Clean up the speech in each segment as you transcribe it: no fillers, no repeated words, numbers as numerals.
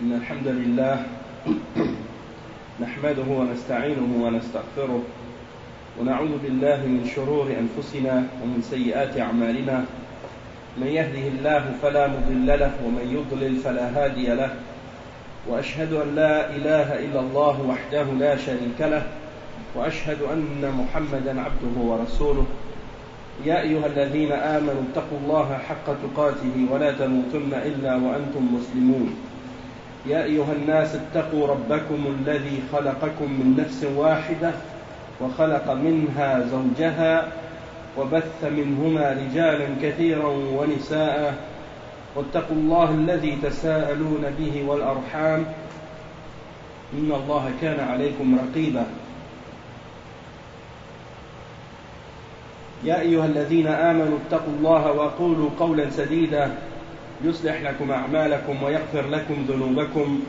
إن الحمد لله نحمده ونستعينه ونستغفره ونعوذ بالله من شرور أنفسنا ومن سيئات أعمالنا من يهده الله فلا مضل له ومن يضلل فلا هادي له وأشهد أن لا إله إلا الله وحده لا شريك له وأشهد أن محمدا عبده ورسوله يا أيها الذين آمنوا اتقوا الله حق تقاته ولا تموتن إلا وأنتم مسلمون يا أيها الناس اتقوا ربكم الذي خلقكم من نفس واحدة وخلق منها زوجها وبث منهما رجالا كثيرا ونساء واتقوا الله الذي تساءلون به والأرحام إن الله كان عليكم رقيبا يا أيها الذين آمنوا اتقوا الله وقولوا قولا سديدا يصلح لكم أعمالكم ويغفر لكم ذنوبكم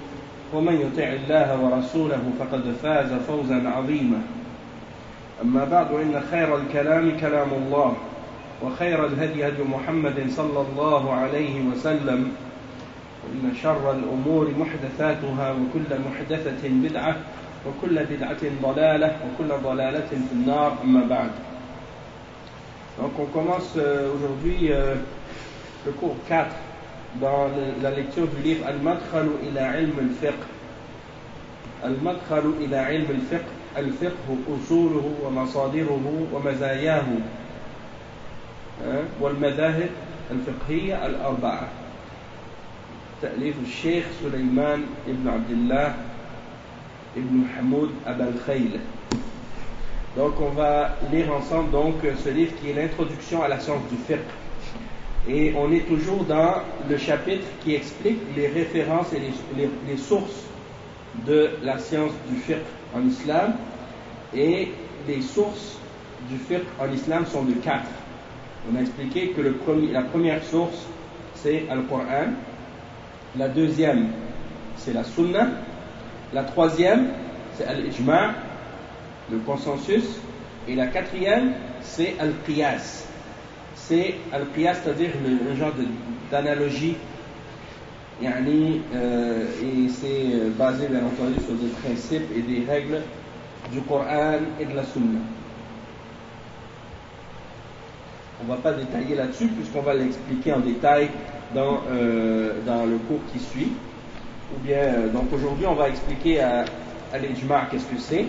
ومن يطع الله ورسوله فقد فاز فوزا عظيما أما بعد إن خير الكلام كلام الله وخير الهدي هدي محمد صلى الله عليه وسلم وإن شر الأمور محدثاتها وكل محدثة بدعة وكل بدعة ضلالة وكل ضلالة في النار أما بعد. Donc on commence aujourd'hui le cours 4 dans la lecture du livre Al-Madkhalu ila ilm al-fiqh. Al-Madkhalu ila ilm al-fiqh, al-fiqh usuluhu wa masadiruhu wa mazayahu والمذاهب الفقهية الأربعة. تأليف الشيخ سليمان ابن عبد الله ابن حمود أبا الخيل. Donc on va lire ensemble donc ce livre qui est l'introduction à la science du fiqh. Et on est toujours dans le chapitre qui explique les références et les sources de la science du fiqh en islam. Et les sources du fiqh en islam sont de 4. On a expliqué que la première source c'est Al-Qur'an, la deuxième c'est la Sunna, la troisième c'est Al-Ijma', le consensus, et la quatrième c'est Al-Qiyas. C'est Al-Qiyas, c'est-à-dire un genre d'analogie, et c'est basé bien entendu sur des principes et des règles du Coran et de la Sunna. On ne va pas détailler là-dessus puisqu'on va l'expliquer en détail dans le cours qui suit. Ou bien, donc aujourd'hui on va expliquer à l'Ijma' qu'est-ce que c'est.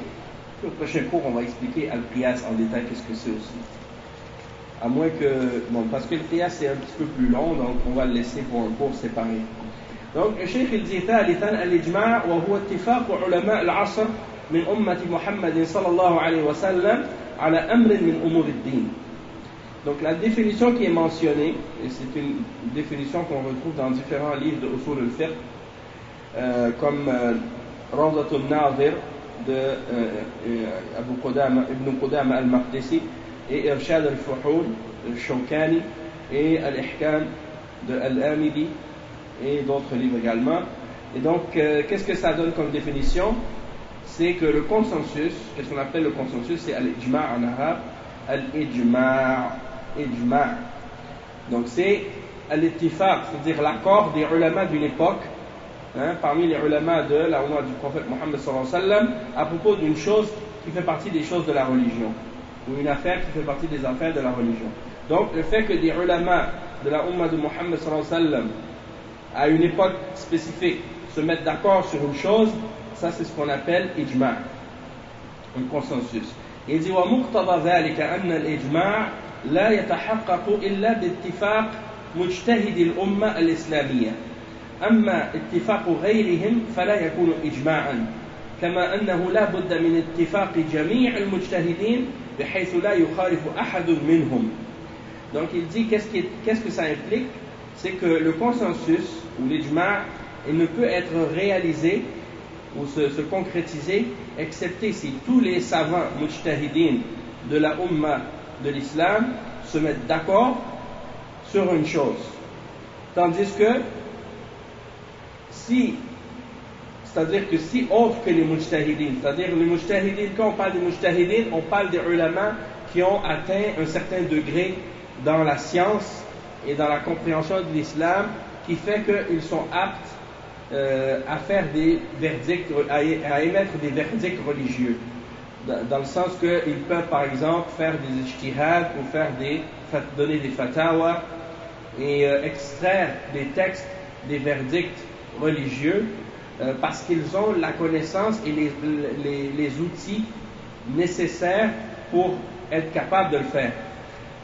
Au prochain cours on va expliquer Al-Qiyas en détail qu'est-ce que c'est aussi. À moins que, parce que le qiyas c'est un petit peu plus long, donc on va le laisser pour un cours séparé. Donc le cheikh il dit ثالثا الإجماع وهو اتفاق علماء العصر من أمة محمد صلى الله عليه وسلم على أمر من أمور الدين. Donc la définition qui est mentionnée, et c'est une définition qu'on retrouve dans différents livres de Usul al-Fiqh, comme Rawdat al-Nadhir de Abu Qudama, Ibn Qudama al-Maqdisi, et Irshad al-Fuhul, al-Shawkani, et Al-Ihkam de Al-Amidi, et d'autres livres également. Et donc, qu'est-ce que ça donne comme définition? C'est que le consensus, qu'est-ce qu'on appelle le consensus? C'est Al-Ijma' en arabe, Al-Ijma', Ijma'. Donc c'est Al-Ittifaq, c'est-à-dire l'accord des ulama d'une époque, parmi les ulama de la Ummah du prophète Mohammed sallallahu alayhi wa sallam, à propos d'une chose qui fait partie des choses de la religion, ou une affaire qui fait partie des affaires de la religion. Donc le fait que des ulama de la Ummah de Mohammed sallallahu alayhi wa sallam à une époque spécifique se mettent d'accord sur une chose, ça c'est ce qu'on appelle ijma', un consensus. Il dit ومقتضى ذلك أن الإجماع لا يتحقق إلا باتفاق مجتهد الأمة الإسلامية. أما اتفاق غيرهم فلا يكون إجماعا كما أنه لا بد من اتفاق جميع المجتهدين بحيث لا يخالف أحد منهم. Donc il dit qu'est-ce que ça implique? C'est que le consensus ou l'ijma' il ne peut être réalisé ou se concrétiser excepté si tous les savants mujtahidin de la Ummah de l'islam se mettent d'accord sur une chose. Tandis que c'est-à-dire que si autre que les mujtahidin, c'est-à-dire les mujtahidin, quand on parle des mujtahidin, on parle des ulama qui ont atteint un certain degré dans la science et dans la compréhension de l'islam qui fait qu'ils sont aptes à faire des verdicts, à émettre des verdicts religieux. Dans le sens qu'ils peuvent par exemple faire des ijtihad ou donner des fatawas et extraire des textes, des verdicts religieux parce qu'ils ont la connaissance et les outils nécessaires pour être capables de le faire.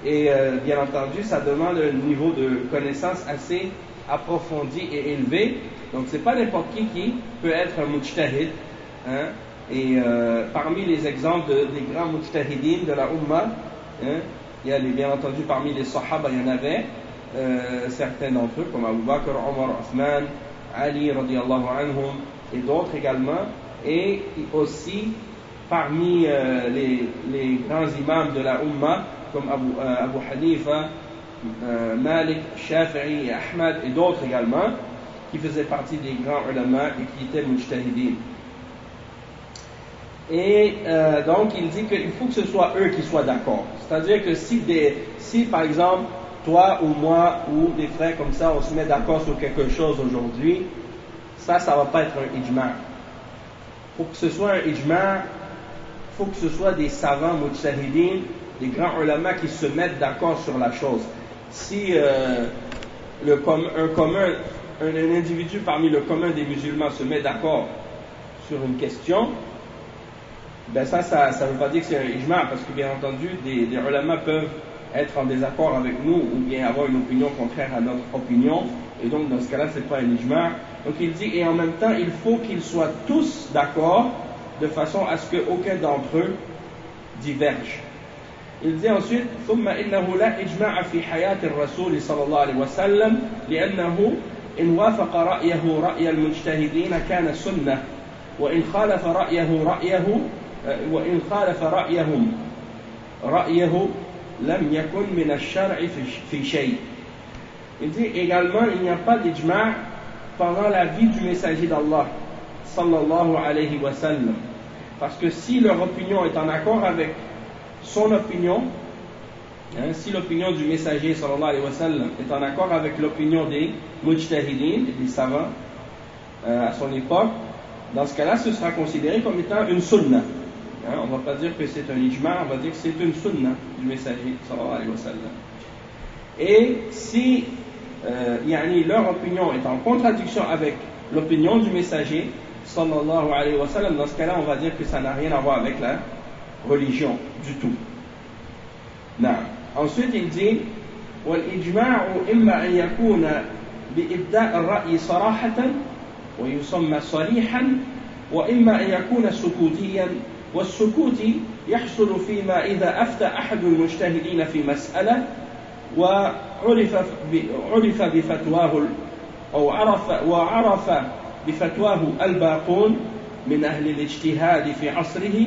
Et bien entendu, ça demande un niveau de connaissance assez approfondi et élevé. Donc c'est pas n'importe qui peut être un mujtahid, hein. Et parmi les exemples des grands mujtahidines de la Ummah, hein, il y a bien entendu parmi les Sahaba, il y en avait certains d'entre eux comme Abu Bakr, Omar, Othman, Ali radiyallahu anhum et d'autres également, et aussi parmi les grands imams de la Ummah comme Abu Hanifa, Malik, Shafi'i et Ahmad et d'autres également qui faisaient partie des grands ulama et qui étaient mujtahidines. Et donc il dit qu'il faut que ce soit eux qui soient d'accord. C'est-à-dire que si par exemple toi ou moi ou des frères comme ça on se met d'accord sur quelque chose aujourd'hui, ça va pas être un ijma'. Pour que ce soit un ijma', il faut que ce soit des savants mujtahidines, des grands ulama qui se mettent d'accord sur la chose. Si un individu parmi le commun des musulmans se met d'accord sur une question, ben ça veut pas dire que c'est un ijma', parce que bien entendu des ulama peuvent être en désaccord avec nous ou bien avoir une opinion contraire à notre opinion, et donc dans ce cas-là c'est pas un ijma'. Donc il dit, et en même temps il faut qu'ils soient tous d'accord de façon à ce qu'aucun d'entre eux diverge. Il dit ensuite ثم إنه لا إجماع في حياة الرسول صلى الله عليه وسلم لأنه إن وافق رأيه رأي المجتهدين كان سنة وإن خالف رأيهم رأيه لم يكن من الشرع في شيء. Il dit également il n'y a pas d'ijma' pendant la vie du messager d'Allah sallallahu alayhi wa sallam, parce que si leur opinion est en accord avec son opinion, hein, si l'opinion du messager sallallahu alayhi wa sallam est en accord avec l'opinion des mujtahidin, des savants à son époque, dans ce cas-là ce sera considéré comme étant une sunna. Hein, on ne va pas dire que c'est un ijma', on va dire que c'est une sunna du messager sallallahu alayhi wa sallam. Et si leur opinion est en contradiction avec l'opinion du messager sallallahu alayhi wa sallam, dans ce cas-là on va dire que ça n'a rien à voir avec la religion du tout. Non. Ensuite il dit والإجماع إما أن يكون بإبداء الرأي صراحة ويسمى صريحا وإما أن يكون سكوتيا والسكوت يحصل فيما إذا أفتى أحد المجتهدين في مسألة وعرف بفتواه أو وعرف بفتواه الباقون من أهل الاجتهاد في عصره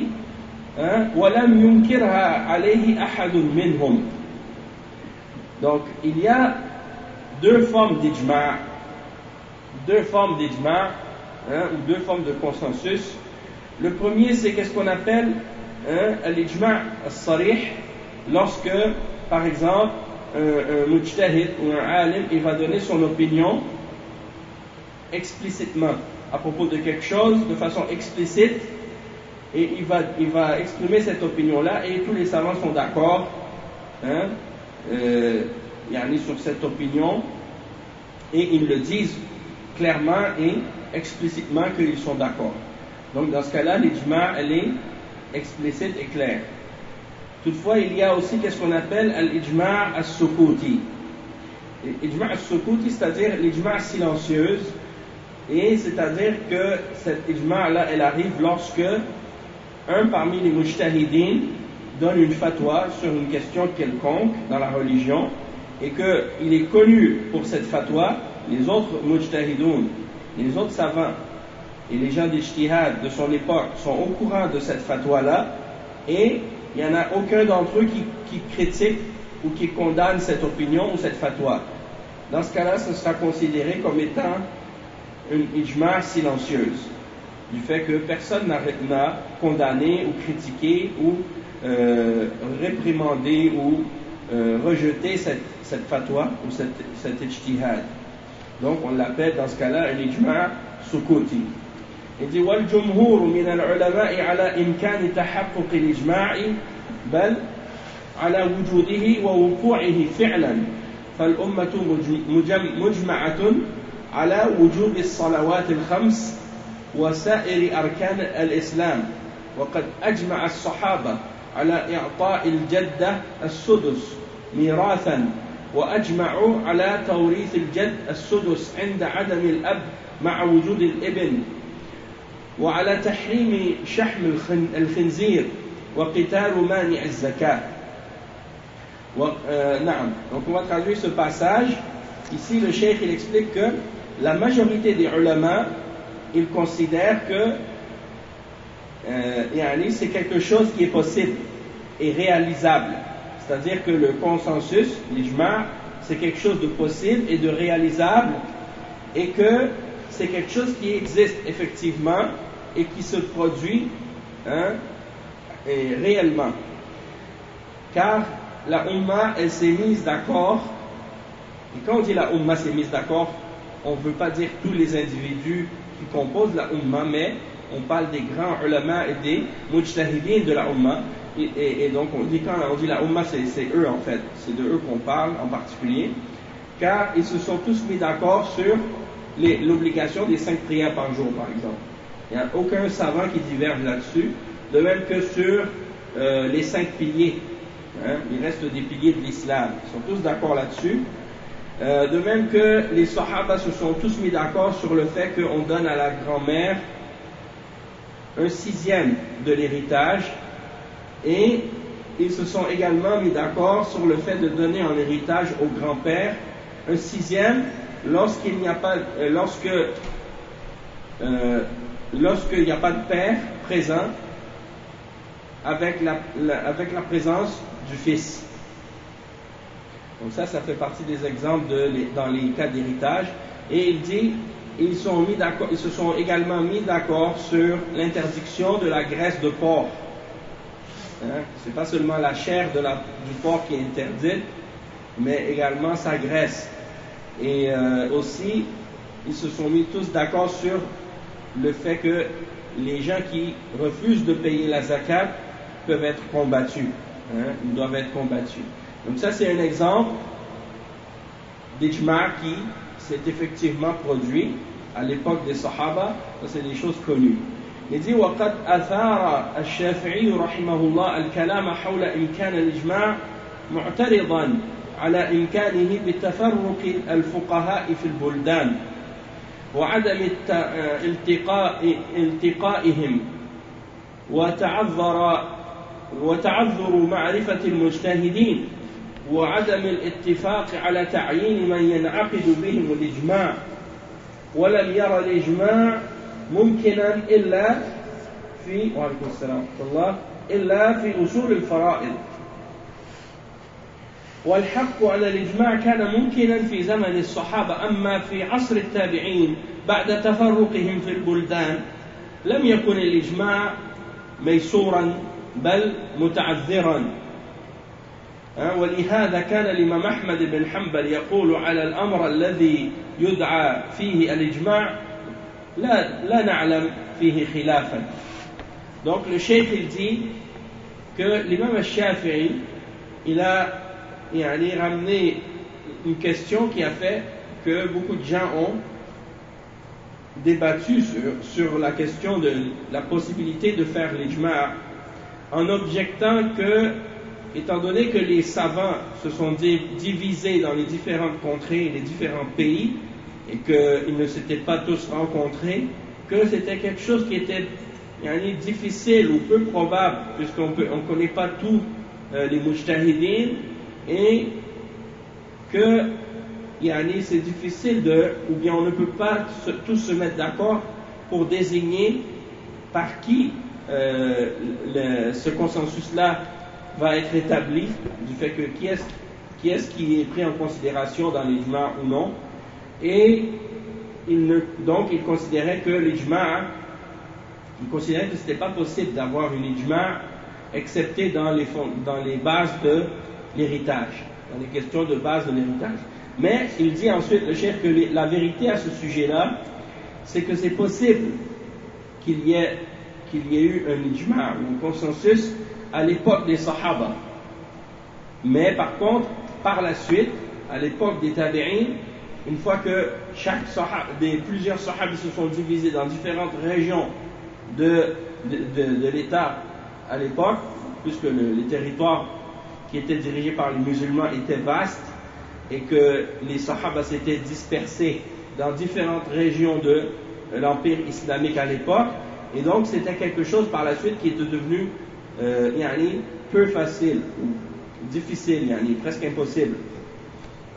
ولم ينكرها عليه أحد منهم. Donc il y a deux formes d'ijma', ou deux formes de consensus. Le premier, c'est qu'est-ce qu'on appelle l'ijma' al-sarih, lorsque par exemple un mujtahid ou un alim il va donner son opinion explicitement à propos de quelque chose de façon explicite, et il va exprimer cette opinion-là et tous les savants sont d'accord sur cette opinion, et ils le disent clairement et explicitement qu'ils sont d'accord. Donc dans ce cas-là, l'ijma' elle est explicite et claire. Toutefois, il y a aussi qu'est-ce qu'on appelle l'ijma' as-sukuti. L'ijma' as-sukuti, c'est-à-dire l'ijma' silencieuse, et c'est-à-dire que cette ijma'-là, elle arrive lorsque un parmi les mujtahidin donne une fatwa sur une question quelconque dans la religion, et qu'il est connu pour cette fatwa, les autres mujtahidoun, les autres savants et les gens d'ijtihad de son époque sont au courant de cette fatwa-là, et il n'y en a aucun d'entre eux qui critique ou qui condamne cette opinion ou cette fatwa. Dans ce cas-là, ce sera considéré comme étant une ijma' silencieuse, du fait que personne n'a condamné ou critiqué ou réprimandé ou rejeté cette fatwa ou cet ijtihad. Donc on l'appelle dans ce cas-là un ijma' السكوت. إذ والجمهور من العلماء على إمكان تحقق الإجماع بل على وجوده ووقوعه فعلا، فالأمة مجمعة على وجوب الصلوات الخمس وسائر أركان الإسلام، وقد أجمع الصحابة على إعطاء الجدة السدس ميراثا، وأجمعوا على توريث الجد السدس عند عدم الأب مع وجود الابن، وعلى تحريم شحم الخنزير وقتال مانع الزكاة. Donc on va traduire ce passage. Ici le cheikh il explique que la majorité des ulama ils considèrent que c'est quelque chose qui est possible et réalisable. C'est-à-dire que le consensus, l'ijma', c'est quelque chose de possible et de réalisable, et que c'est quelque chose qui existe effectivement et qui se produit et réellement. Car la Ummah, elle s'est mise d'accord, et quand on dit la Ummah s'est mise d'accord, on ne veut pas dire tous les individus qui composent la Ummah, mais on parle des grands ulama et des mujtahidin de la Ummah. Et donc quand on dit la Ummah, c'est eux en fait, c'est de eux qu'on parle en particulier, car ils se sont tous mis d'accord sur l'obligation des 5 prières par jour par exemple. Il n'y a aucun savant qui diverge là-dessus, de même que sur les 5 piliers, il reste des piliers de l'islam, ils sont tous d'accord là-dessus. De même que les Sahaba se sont tous mis d'accord sur le fait qu'on donne à la grand-mère 1/6 de l'héritage, et ils se sont également mis d'accord sur le fait de donner en héritage au grand-père 1/6 lorsqu'il n'y a pas, lorsqu'il n'y a pas de père présent avec la présence du fils. Donc ça fait partie des exemples dans les cas d'héritage. Et il dit, ils se sont également mis d'accord sur l'interdiction de la graisse de porc. C'est pas seulement la chair du porc qui est interdite, mais également sa graisse. Et aussi, ils se sont mis tous d'accord sur le fait que les gens qui refusent de payer la zakat peuvent être combattus. Ils doivent être combattus. Donc ça c'est un exemple d'ijma' qui s'est effectivement produit à l'époque des Sahaba. Ça c'est des choses connues. Il dit وقد أثار الشافعي رحمه الله الكلام حول إمكان الإجماع معترضا على إمكانه بتفرق الفقهاء في البلدان وعدم التقائهم وتعذر معرفة المجتهدين وعدم الاتفاق على تعيين من ينعقد بهم الإجماع، ولم يرى الإجماع ممكنا إلا في أصول الفرائض. والحق أن الإجماع كان ممكنا في زمن الصحابة، أما في عصر التابعين بعد تفرقهم في البلدان لم يكن الإجماع ميسورا بل متعذرا. ولهذا كان الإمام أحمد بن حنبل يقول على الأمر الذي يدعى فيه الإجماع لا نعلم فيه خلافا. Donc le cheikh il dit que l'imam al-Shafi'i il a ramené une question qui a fait que beaucoup de gens ont débattu sur la question de la possibilité de faire l'ijma' en objectant que, étant donné que les savants se sont divisés dans les différentes contrées et les différents pays et qu'ils ne s'étaient pas tous rencontrés, que c'était quelque chose qui était difficile ou peu probable, puisqu'on ne connaît pas tous les mujtahidin, et que c'est difficile ou bien on ne peut pas tous se mettre d'accord pour désigner par qui ce consensus-là va être établi, du fait que qui est-ce qui est pris en considération dans l'ijma' ou non. Et donc il considérait que l'ijma', il considérait que c'était pas possible d'avoir une ijma' excepté dans les bases de l'héritage, dans les questions de base de l'héritage. Mais il dit ensuite le cheikh que la vérité à ce sujet-là, c'est que c'est possible qu'il y ait eu un ijma' ou un consensus à l'époque des Sahaba. Mais par contre, par la suite, à l'époque des Tabi'in, une fois que plusieurs Sahabis se sont divisés dans différentes régions de l'État à l'époque, puisque les territoires qui étaient dirigés par les musulmans étaient vastes et que les Sahaba s'étaient dispersés dans différentes régions de l'Empire islamique à l'époque, et donc c'était quelque chose par la suite qui était devenu peu facile ou difficile, presque impossible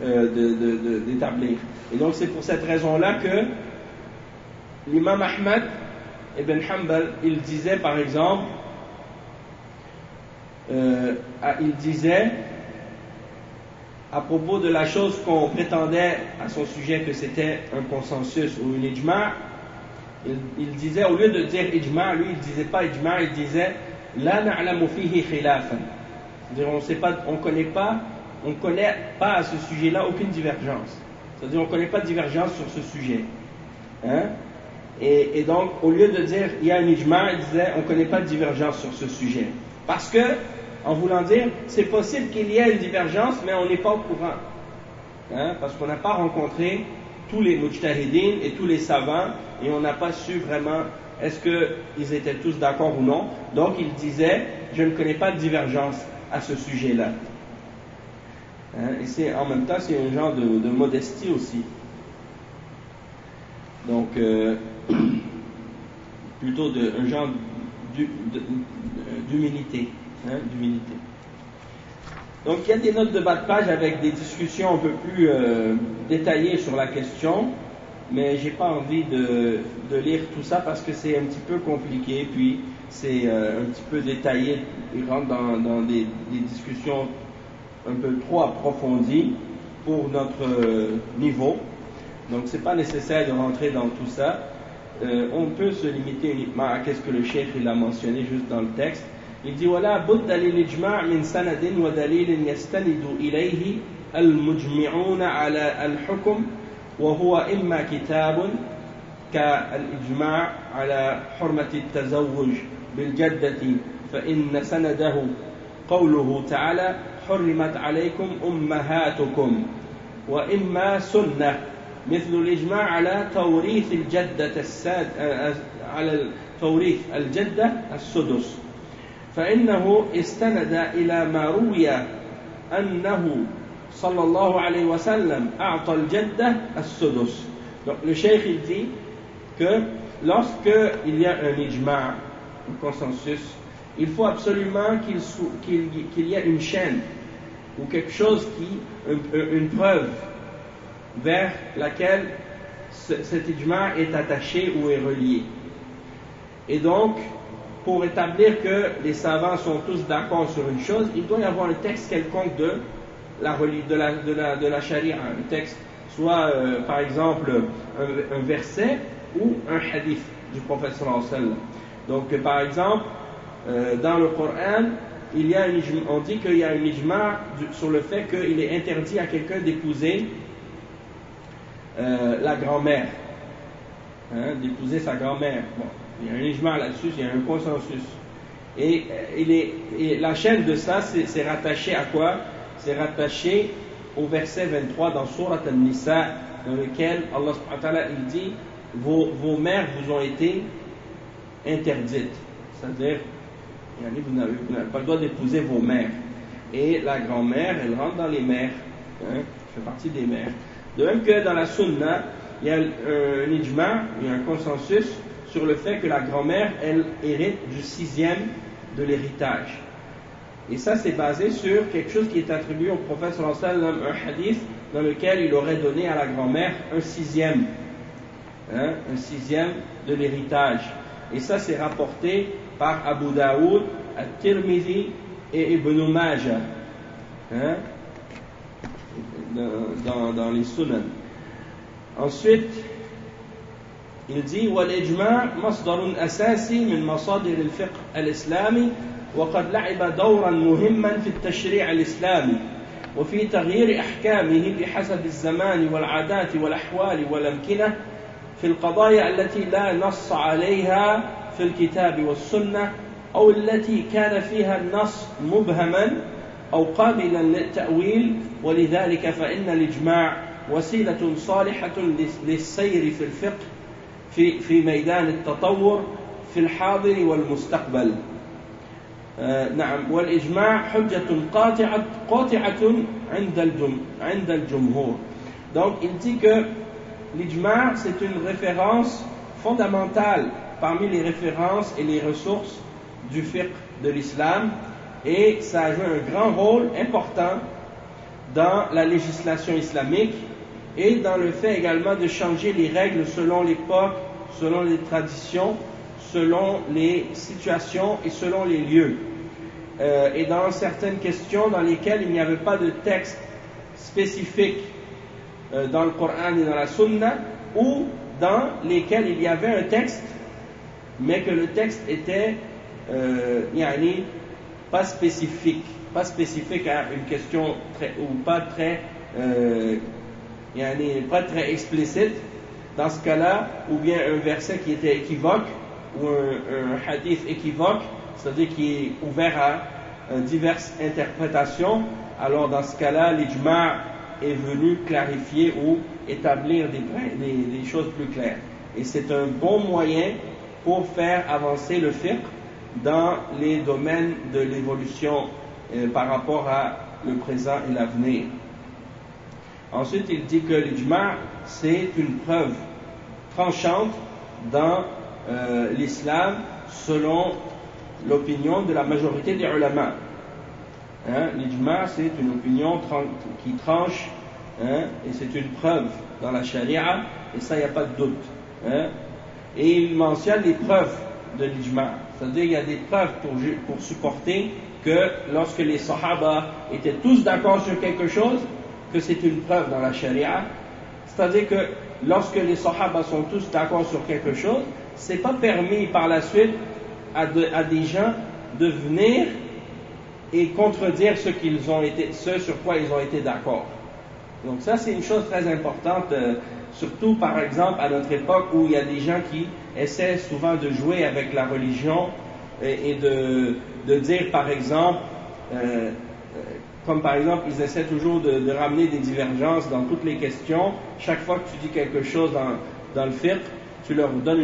d'établir. Et donc c'est pour cette raison-là que l'imam Ahmad ibn Hanbal, il disait par exemple, il disait à propos de la chose qu'on prétendait à son sujet que c'était un consensus ou une ijma', il disait, au lieu de dire ijma', lui il disait pas ijma', il disait la na'lamu fihi khilafan. C'est-à-dire on connaît pas à ce sujet-là aucune divergence. C'est-à-dire on ne connaît pas de divergence sur ce sujet. Et donc au lieu de dire il y a un ijma', il disait on ne connaît pas de divergence sur ce sujet. Parce que, en voulant dire, c'est possible qu'il y ait une divergence, mais on n'est pas au courant. Parce qu'on n'a pas rencontré tous les mujtahidines et tous les savants, et on n'a pas su vraiment est-ce qu'ils étaient tous d'accord ou non. Donc il disait, je ne connais pas de divergence à ce sujet-là. Et en même temps, c'est un genre de modestie aussi. Donc, plutôt un genre d'humilité. D'humilité. Donc il y a des notes de bas de page avec des discussions un peu plus détaillées sur la question, mais j'ai pas envie de lire tout ça parce que c'est un petit peu compliqué, puis c'est un petit peu détaillé, il rentre dans des discussions un peu trop approfondies pour notre niveau, donc c'est pas nécessaire de rentrer dans tout ça. On peut se limiter uniquement à qu'est-ce que le cheikh il a mentionné juste dans le texte. Il dit ولا بد للإجماع من سند ودليل يستند إليه المجمعون على الحكم وهو إما كتاب كالإجماع على حرمة التزوج بالجدة فإن سنده قوله تعالى حرمت عليكم أمهاتكم وإما سنة مثل الإجماع على توريث الجدة على توريث الجدة السدس فإنه استند إلى ما روي أنه صلى الله عليه وسلم أعطى الجدة السدس. Donc le cheikh il dit que lorsque il y a un ijma', un consensus, il faut absolument qu'il y ait une chaîne ou quelque chose une preuve vers laquelle cet ijma' est attaché ou est relié. Et donc pour établir que les savants sont tous d'accord sur une chose, il doit y avoir un texte quelconque de la charia, un texte, soit par exemple un verset ou un hadith du prophète sallallahu alayhi wa sallam. Donc par exemple, dans le Coran, on dit qu'il y a un ijma' sur le fait qu'il est interdit à quelqu'un d'épouser la grand-mère, d'épouser sa grand-mère. Bon. Il y a un ijma' là-dessus, il y a un consensus. Et la chaîne de ça, c'est rattaché à quoi? C'est rattaché au verset 23 dans Surat An-Nisa, dans lequel Allah subhanahu wa ta'ala il dit vos mères vous ont été interdites. C'est-à-dire, vous n'avez pas le droit d'épouser vos mères. Et la grand-mère, elle rentre dans les mères, fait partie des mères. De même que dans la Sunna, il y a un ijma', il y a un consensus sur le fait que la grand-mère, elle hérite du 6e de l'héritage. Et ça, c'est basé sur quelque chose qui est attribué au prophète sallallahu alayhi wa sallam, un hadith dans lequel il aurait donné à la grand-mère un 6e de l'héritage. Et ça, c'est rapporté par Abu Daoud, At-Tirmidhi et Ibn Majah, dans les Sunan. Ensuite, il dit والإجماع مصدر أساسي من مصادر الفقه الإسلامي وقد لعب دورا مهما في التشريع الإسلامي وفي تغيير أحكامه بحسب الزمان والعادات والأحوال والأمكنة في القضايا التي لا نص عليها في الكتاب والسنة أو التي كان فيها النص مبهما أو قابلا للتأويل ولذلك فإن الإجماع وسيلة صالحة للسير في الفقه في ميدان التطور في الحاضر والمستقبل. نعم والإجماع حجة قاطعة عند الجمهور. Donc il dit que l'ijma' c'est une référence fondamentale parmi les références et les ressources du fiqh de l'islam et ça joue un grand rôle important dans la législation islamique et dans le fait également de changer les règles selon l'époque, selon les traditions, selon les situations et selon les lieux. Et dans certaines questions dans lesquelles il n'y avait pas de texte spécifique dans le Coran et dans la Sunna, ou dans lesquelles il y avait un texte, mais que le texte était pas spécifique à une question pas très explicite. Dans ce cas-là, ou bien un verset qui était équivoque, ou un hadith équivoque, c'est-à-dire qui est ouvert à diverses interprétations, alors dans ce cas-là, l'ijma' est venu clarifier ou établir des choses plus claires. Et c'est un bon moyen pour faire avancer le fiqh dans les domaines de l'évolution par rapport à le présent et l'avenir. Ensuite, il dit que l'ijma' c'est une preuve tranchante dans l'islam selon l'opinion de la majorité des ulama. L'ijma' c'est une opinion qui tranche et c'est une preuve dans la charia et ça il n'y a pas de doute. Et il mentionne les preuves de l'ijma', c'est-à-dire il y a des preuves pour supporter que lorsque les sahaba étaient tous d'accord sur quelque chose, que c'est une preuve dans la charia. C'est-à-dire que lorsque les sahaba sont tous d'accord sur quelque chose, c'est pas permis par la suite à des gens de venir et contredire ce sur quoi ils ont été d'accord. Donc ça c'est une chose très importante, surtout par exemple à notre époque où il y a des gens qui essaient souvent de jouer avec la religion et de dire par exemple, comme par exemple ils essaient toujours de ramener des divergences dans toutes les questions. Chaque fois que tu dis quelque chose dans le fiqh, tu leur donnes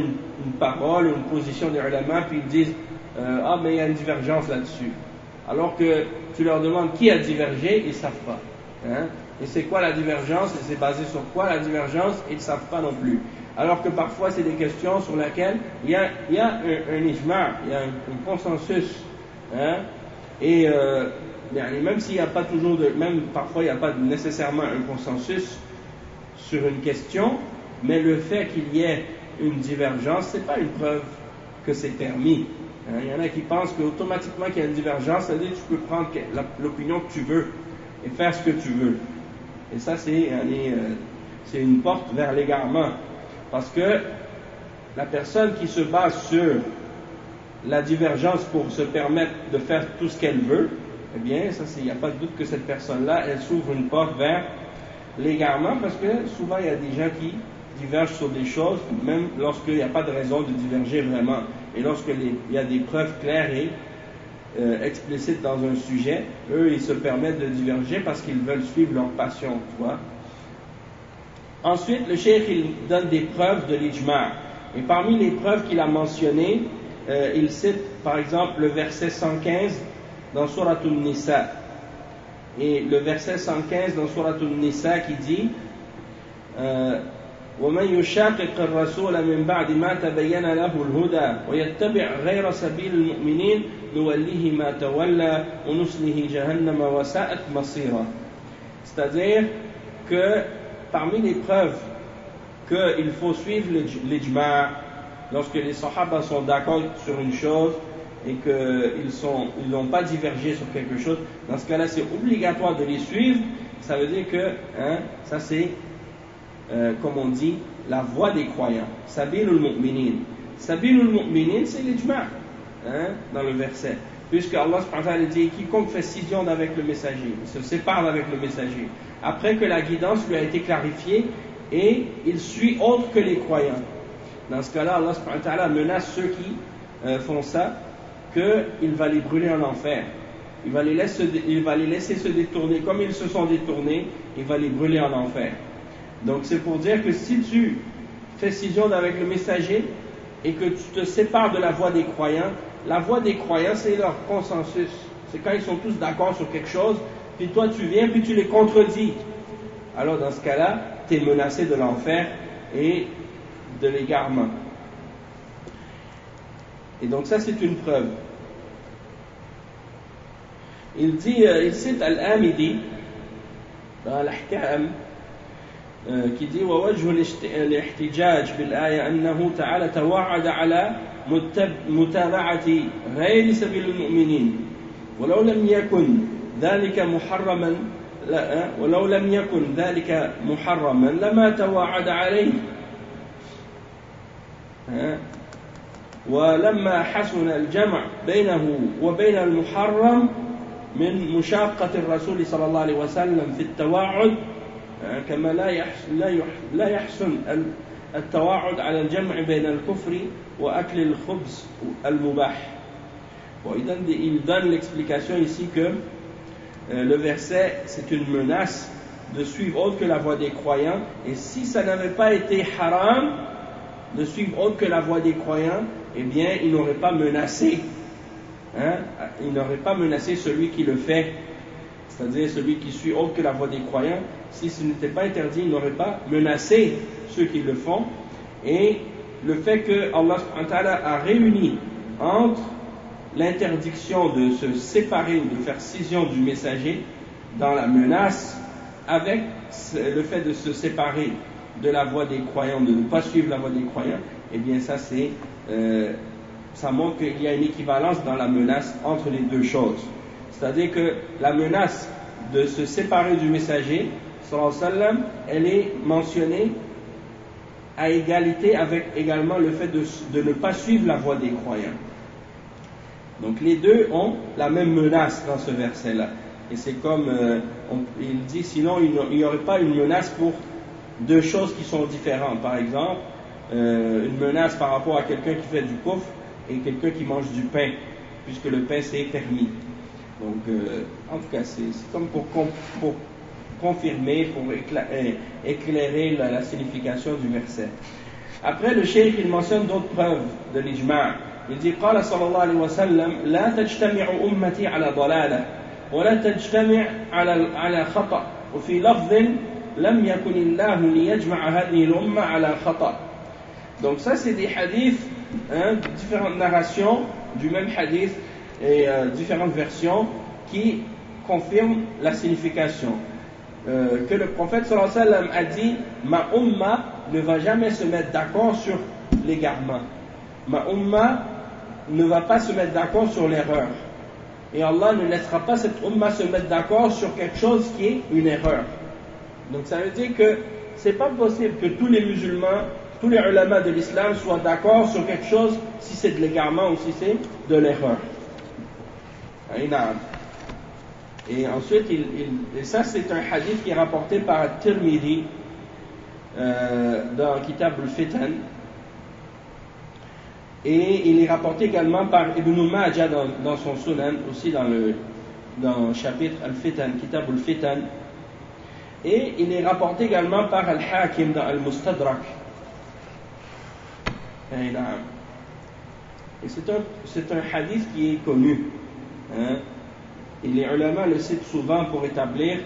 une parole, une position des ulama, puis ils disent ah mais il y a une divergence là-dessus. Alors que tu leur demandes qui a divergé, ils ne savent pas. Et c'est quoi la divergence, et c'est basé sur quoi la divergence, ils ne savent pas non plus. Alors que parfois c'est des questions sur lesquelles il y a un ijma', il y a un consensus. Et même s'il n'y a pas toujours même parfois il n'y a pas nécessairement un consensus sur une question, mais le fait qu'il y ait une divergence, c'est pas une preuve que c'est permis. Il y en a qui pensent qu'automatiquement qu'il y a une divergence, c'est-à-dire que tu peux prendre l'opinion que tu veux et faire ce que tu veux. Et ça c'est une porte vers l'égarement. Parce que la personne qui se base sur la divergence pour se permettre de faire tout ce qu'elle veut, eh bien, il n'y a pas de doute que cette personne-là, elle s'ouvre une porte vers l'égarement, parce que souvent il y a des gens qui divergent sur des choses, même lorsqu'il n'y a pas de raison de diverger vraiment, et lorsqu'il y a des preuves claires et explicites dans un sujet, eux ils se permettent de diverger parce qu'ils veulent suivre leur passion, tu vois. Ensuite, le cheikh il donne des preuves de l'ijma', et parmi les preuves qu'il a mentionnées, il cite par exemple le verset 115 dans Surat An-Nisa, et le verset 115 dans Surat An-Nisa qui dit وَمَنْ يُشَاقِقِ الرَّسُولَ مِنْ بَعْدِ مَا تَبَيَّنَ لَهُ الْهُدَى وَيَتَّبِعْ غَيْرَ سَبِيلِ الْمُؤْمِنِينَ نُوَلِّهِ مَا تَوَلَّى وَنُصْلِهِ جَهَنَّمَ وَسَاءَتْ مَصِيرًا. C'est-à-dire que parmi les preuves qu'il faut suivre l'ijma' lorsque les sahaba sont d'accord sur une chose et qu'ils n'ont pas divergé sur quelque chose, dans ce cas-là c'est obligatoire de les suivre. Ça veut dire que ça c'est comme on dit la voie des croyants. Sabilul mu'minin. Sabilul mu'minin c'est l'ijma' dans le verset, puisque Allah subhanahu wa ta'ala dit quiconque fait scission avec le messager, il se sépare avec le messager après que la guidance lui a été clarifiée, et il suit autre que les croyants. Dans ce cas-là, Allah subhanahu wa ta'ala menace ceux qui font ça qu'il va les brûler en enfer. Il va les laisser se détourner comme ils se sont détournés, il va les brûler en enfer. Donc c'est pour dire que si tu fais scission avec le messager et que tu te sépares de la voie des croyants, la voie des croyants c'est leur consensus. C'est quand ils sont tous d'accord sur quelque chose, puis toi tu viens, puis tu les contredis. Alors dans ce cas-là, tu es menacé de l'enfer et de l'égarement. Et donc ça c'est une preuve. Il cite Al-Amidi dans l'Ahkam qui dit ووجه الاحتجاج بالآية أنه تعالى توعد على متابعة غير سبيل المؤمنين ولو لم يكن ذلك محرما لما توعد عليه ولما حسن الجمع بينه وبين المحرم من مشاقة الرسول صلى الله عليه وسلم في التوعد كما لا يحسن التوعد على الجمع بين الكفر وأكل الخبز المباح. Bon, il donne l'explication ici que le verset c'est une menace de suivre autre que la voie des croyants, et si ça n'avait pas été haram de suivre autre que la voie des croyants, eh bien il n'aurait pas menacé celui qui le fait, c'est-à-dire celui qui suit autre que la voie des croyants. Si ce n'était pas interdit, il n'aurait pas menacé ceux qui le font. Et le fait que Allah subhanahu wa ta'ala a réuni entre l'interdiction de se séparer ou de faire scission du messager dans la menace, avec le fait de se séparer de la voie des croyants, de ne pas suivre la voie des croyants, eh bien ça montre qu'il y a une équivalence dans la menace entre les deux choses. C'est-à-dire que la menace de se séparer du messager, sallallahu alayhi wa sallam, elle est mentionnée à égalité avec également le fait de ne pas suivre la voie des croyants. Donc les deux ont la même menace dans ce verset-là. Et c'est comme il dit, sinon il n'y aurait pas une menace pour deux choses qui sont différentes. Par exemple, une menace par rapport à quelqu'un qui fait du kufr et quelqu'un qui mange du pain, puisque le pain c'est permis. Donc en tout cas c'est comme pour confirmer, pour éclairer la signification du verset. Après le cheikh il mentionne d'autres preuves de l'ijma'. Il dit قال صلى الله عليه وسلم لا تجتمع أمتي على ضلالة ولا تجتمع على خطأ وفي لفظ لم يكن الله ليجمع هذه الأمة على خطأ. Donc ça c'est des hadiths, différentes narrations du même hadith et différentes versions qui confirment la signification que le prophète sallallahu alayhi wa sallam a dit: ma umma ne va jamais se mettre d'accord sur l'égarement, ma umma ne va pas se mettre d'accord sur l'erreur, et Allah ne laissera pas cette umma se mettre d'accord sur quelque chose qui est une erreur. Donc ça veut dire que c'est pas possible que tous les musulmans, tous les ulama de l'islam soient d'accord sur quelque chose si c'est de l'égarement ou si c'est de l'erreur. Et ensuite, et ça c'est un hadith qui est rapporté par Tirmidhi dans Kitab al-Fitan, et il est rapporté également par Ibn Majah dans son Sunan, aussi dans le chapitre al-Fitan, Kitab al-Fitan, et il est rapporté également par Al-Hakim dans Al-Mustadrak. Et c'est un hadith qui est connu, et les ulama le citent souvent pour établir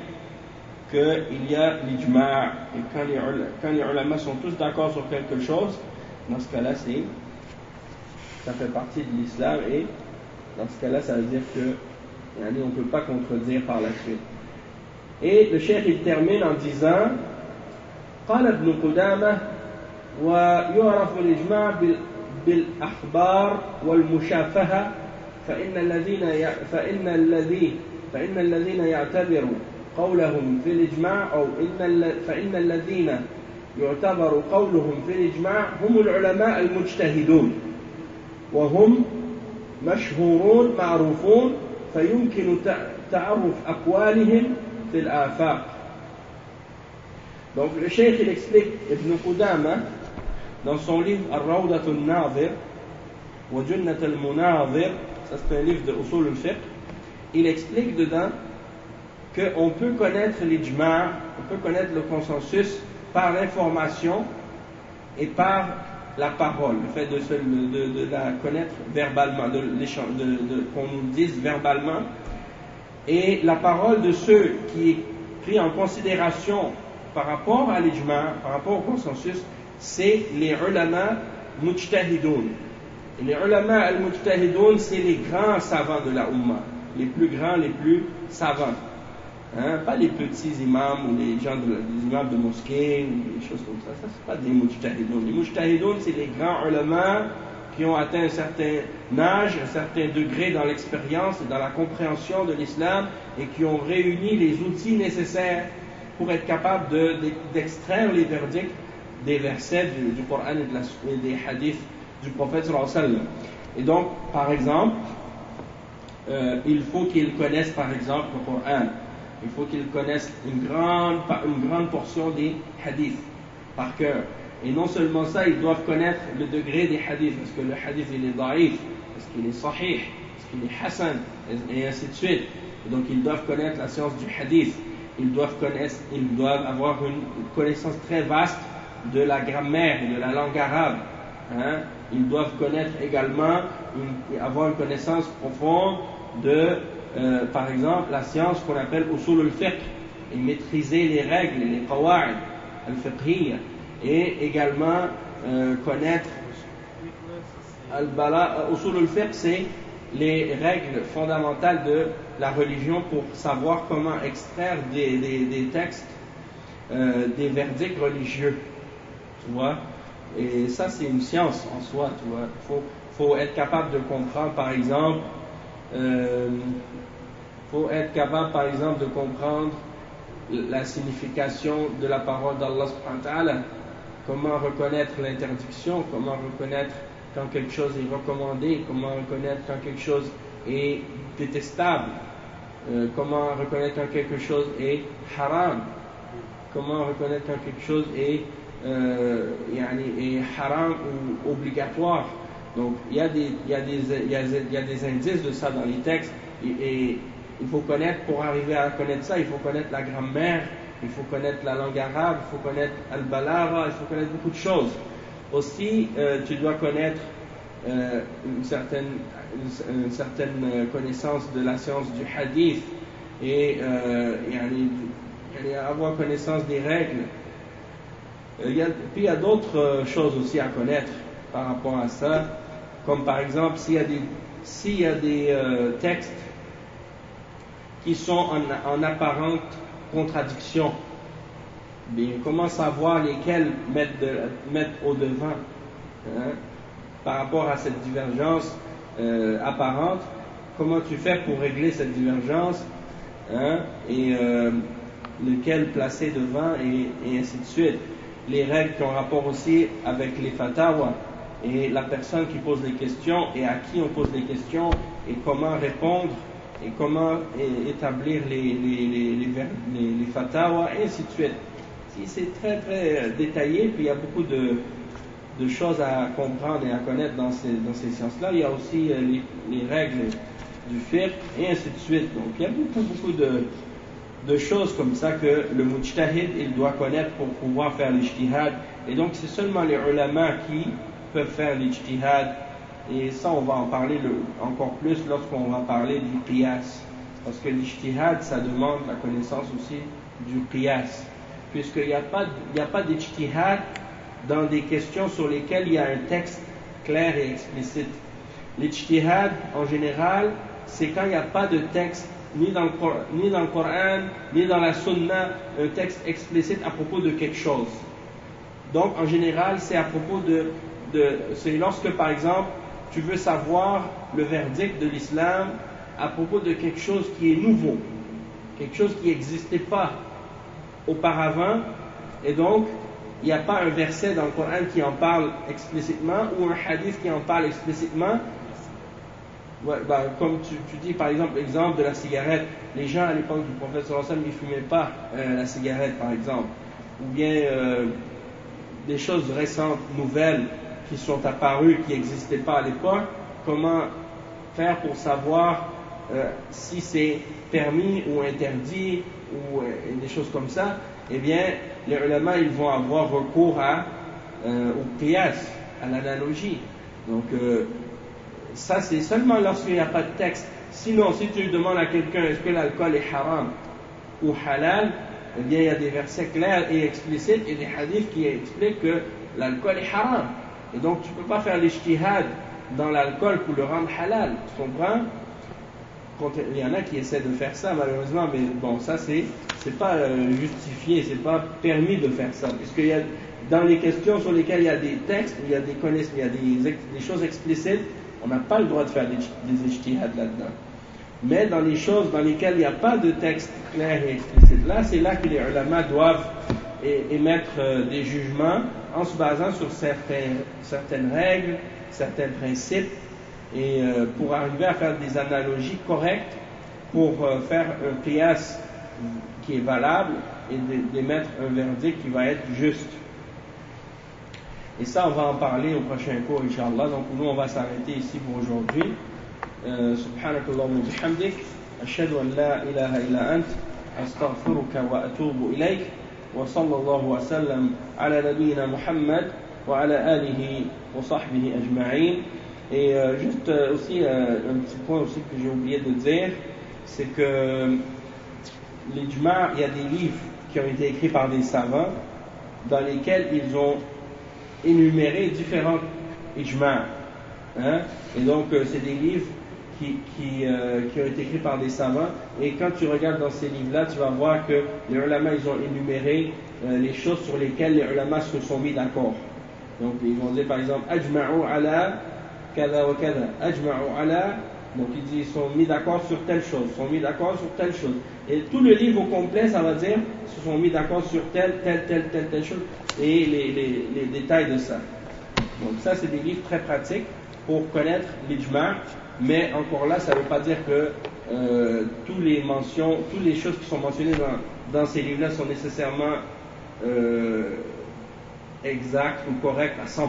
qu'il y a l'ijma', et quand les ulama sont tous d'accord sur quelque chose, dans ce cas-là ça fait partie de l'islam, et dans ce cas-là ça veut dire que on ne peut pas contredire par la suite. Et le cheikh il termine en disant: قال ابن قدامة ويعرف الإجماع بالأخبار والمشافهة فإن الذين يعتبر قولهم في الإجماع أو فإن الذين يعتبر قولهم في الإجماع هم العلماء المجتهدون وهم مشهورون معروفون فيمكن تعرف أقوالهم في الآفاق. Donc le cheikh il explique, Ibn Qudama, dans son livre Ar-Rawdat al-Nadir wa Junnat al-Munadir, ça c'est un livre de Usul al-Fiqh, il explique dedans qu'on peut connaître l'ijma', on peut connaître le consensus par l'information et par la parole, le fait de la connaître verbalement, qu'on nous dise verbalement, et la parole de ceux qui est pris en considération par rapport à l'ijma', par rapport au consensus, c'est les ulama mujtahidoun. Et les ulama al-mujtahidoun, c'est les grands savants de la Ummah, les plus grands, les plus savants. Hein, pas les petits imams ou les gens des imams de mosquée ou des choses comme ça. Ça, c'est pas des mujtahidoun. Les mujtahidoun, c'est les grands ulama qui ont atteint un certain âge, un certain degré dans l'expérience et dans la compréhension de l'islam et qui ont réuni les outils nécessaires pour être capables d'extraire les verdicts des versets du Coran et des hadiths du prophète sallallahu alayhi wa sallam. Et donc, par exemple, il faut qu'ils connaissent par exemple le Coran. Il faut qu'ils connaissent une grande portion des hadiths par cœur. Et non seulement ça, ils doivent connaître le degré des hadiths. Est-ce que le hadith il est daïf? Est-ce qu'il est sahih? Est-ce qu'il est hasan? Et ainsi de suite. Et donc ils doivent connaître la science du hadith. Ils doivent avoir une connaissance très vaste de la grammaire et de la langue arabe. Hein? Ils doivent connaître également, avoir une connaissance profonde de par exemple, la science qu'on appelle usul al-fiqh, et maîtriser les règles, les qawa'id al-fiqhiyya, et également connaître usul al-fiqh, c'est les règles fondamentales de la religion pour savoir comment extraire des textes, des verdicts religieux, tu vois. Et ça, c'est une science en soi, tu vois. Faut être capable de comprendre, par exemple, faut être capable, par exemple, de comprendre la signification de la parole d'Allah subhanahu wa ta'ala, comment reconnaître l'interdiction, comment reconnaître quand quelque chose est recommandé, comment reconnaître quand quelque chose est détestable, comment reconnaître quand quelque chose est haram, comment reconnaître quand quelque chose est haram ou obligatoire. Donc il y a des indices de ça dans les textes et il faut connaître, pour arriver à connaître ça, il faut connaître la grammaire, il faut connaître la langue arabe, il faut connaître al-balagha, il faut connaître beaucoup de choses. Aussi, tu dois connaître une certaine connaissance de la science du hadith et avoir connaissance des règles. Puis il y a d'autres choses aussi à connaître par rapport à ça, comme par exemple s'il y a des textes qui sont en apparente contradiction, bien, comment savoir lesquels mettre au devant par rapport à cette divergence apparente, comment tu fais pour régler cette divergence et lequel placer devant et ainsi de suite. Les règles qui ont rapport aussi avec les fatawa et la personne qui pose les questions et à qui on pose les questions et comment répondre et comment établir les fatawa et ainsi de suite. C'est très très détaillé, puis il y a beaucoup de choses à comprendre et à connaître dans ces sciences-là. Il y a aussi les règles du fiqh et ainsi de suite. Donc il y a beaucoup de choses comme ça que le mujtahid il doit connaître pour pouvoir faire l'ijtihad. Et donc c'est seulement les ulama qui peuvent faire l'ijtihad. Et ça on va en parler encore plus lorsqu'on va parler du qiyas. Parce que l'ijtihad ça demande la connaissance aussi du qiyas. Puisqu'il n'y a pas d'ijtihad dans des questions sur lesquelles il y a un texte clair et explicite. L'ijtihad en général c'est quand il n'y a pas de texte ni dans le Coran, ni dans la Sunna, un texte explicite à propos de quelque chose. Donc, en général, c'est à propos c'est lorsque, par exemple, tu veux savoir le verdict de l'islam à propos de quelque chose qui est nouveau, quelque chose qui n'existait pas auparavant, et donc, il n'y a pas un verset dans le Coran qui en parle explicitement, ou un hadith qui en parle explicitement. Ouais, comme tu dis par exemple l'exemple de la cigarette, les gens à l'époque du prophète sallallahu alayhi wa sallam ils fumaient pas la cigarette par exemple, ou bien des choses récentes, nouvelles, qui sont apparues, qui n'existaient pas à l'époque, comment faire pour savoir si c'est permis ou interdit, ou des choses comme ça, eh bien, les ulama, ils vont avoir recours au qiyas, à l'analogie. Donc, ça, c'est seulement lorsqu'il n'y a pas de texte. Sinon, si tu demandes à quelqu'un est-ce que l'alcool est haram ou halal, eh bien, il y a des versets clairs et explicites et des hadiths qui expliquent que l'alcool est haram. Et donc, tu ne peux pas faire l'ijtihad dans l'alcool pour le rendre halal. Tu comprends? Il y en a qui essaient de faire ça, malheureusement, mais bon, ça, c'est pas justifié, c'est pas permis de faire ça. Puisqu'il y a, dans les questions sur lesquelles il y a des textes, il y a des connaissances, il y a des choses explicites, on n'a pas le droit de faire des ijtihad là-dedans. Mais dans les choses dans lesquelles il n'y a pas de texte clair et explicite, là, c'est là que les ulama doivent émettre des jugements en se basant sur certaines règles, certains principes, et pour arriver à faire des analogies correctes pour faire un qiyas qui est valable et d'émettre un verdict qui va être juste. Et ça, on va en parler au prochain cours, Inch'Allah. Donc, nous, on va s'arrêter ici pour aujourd'hui. Subhanakallahumma wa bihamdik, ashhadu an la ilaha illa ant, astaghfiruka wa atubu ilayk, wa sallallahu wa sallam ala nabiyyina Muhammad wa ala alihi wa sahbihi ajma'in. Et juste aussi, un petit point aussi que j'ai oublié de dire, c'est que l'ijma', il y a des livres qui ont été écrits par des savants dans lesquels ils ont énuméré différents ijma'. Hein? Et donc, c'est des livres qui ont été écrits par des savants. Et quand tu regardes dans ces livres-là, tu vas voir que les ulama, ils ont énuméré les choses sur lesquelles les ulama se sont mis d'accord. Donc, ils vont dire par exemple, ajma'u ala kada wa kada, ajma'u ala. Donc, ils sont mis d'accord sur telle chose, sont mis d'accord sur telle chose. Et tout le livre au complet, ça va dire, se sont mis d'accord sur telle chose, et les détails de ça. Donc, ça, c'est des livres très pratiques pour connaître l'ijma', mais encore là, ça ne veut pas dire que toutes les choses qui sont mentionnées dans ces livres-là sont nécessairement exactes ou correctes à 100%,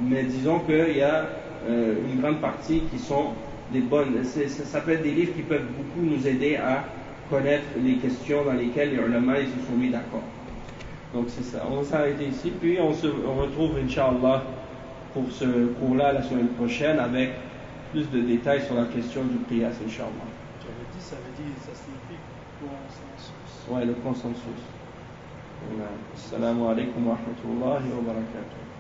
mais disons qu'il y a une grande partie qui sont des bonnes. Ça peut être des livres qui peuvent beaucoup nous aider à connaître les questions dans lesquelles les ulama ils se sont mis d'accord. Donc c'est ça. On va s'arrêter ici, puis on retrouve Inch'Allah pour ce cours-là la semaine prochaine avec plus de détails sur la question du qiyas, Inch'Allah. Tu avais dit, ça signifie consensus. Ouais, le consensus. Assalamu alaikum wa rahmatullahi wa barakatuh.